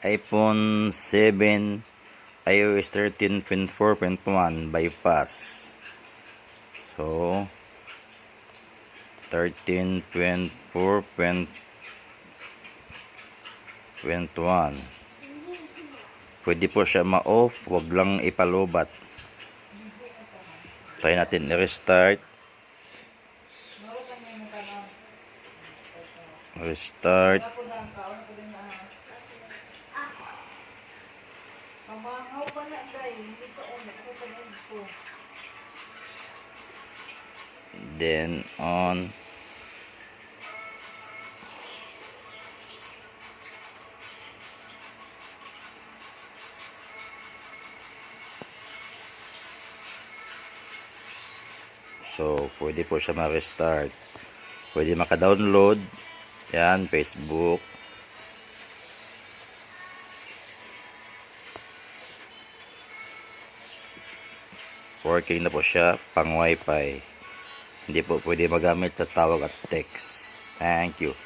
iPhone 7 iOS 13.4.1 bypass. So 13.4.1 pwede po siya ma-off, wag lang ipalobat. Try natin i-restart. Restart. Then on. So, pwede po siya ma-restart. Pwede maka-download. Yan, Facebook. Working na po siya, pang Wi-Fi. Hindi po pwede magamit sa tawag at text. Thank you.